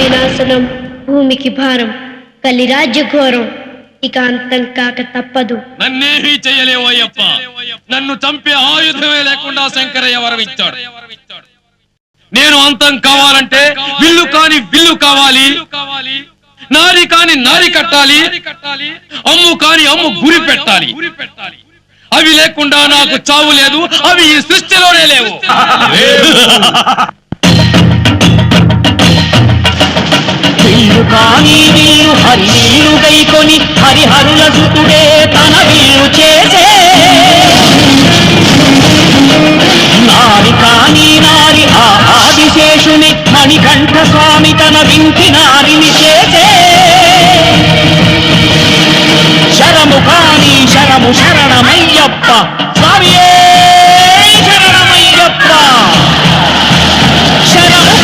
వినాశనం, భూమికి భారం, కలి రాజ్య ఘోరం, ఇక అంతం కాక తప్పదు. నన్నేమీ చేయలేవు అయ్యప్ప. నన్ను చంపే ఆయుధమే లేకుండా శంకరయ్య వరం ఇచ్చాడు. నేను అంతం కావాలంటే విల్లు కాని విల్లు కావాలి, నారి కాని నారి కట్టాలి, అమ్ము కాని అమ్ము గురి పెట్టాలి. అవి లేకుండా నాకు చావు లేదు, అవి ఈ సృష్టిలోనే లేవు. విల్లు కాని విల్లు హరినీరు గైకొని హరిహరుల సుతుడే తన విల్లు చేసే, నారి కాని నారి ఆ ఆదిశేషుని మణికంఠ స్వామి తన వింటి నారిని చేసే, శరము కాని శరము శరణమయ్యప్ప స్వామియే శరణమయ్యప్ప, శరము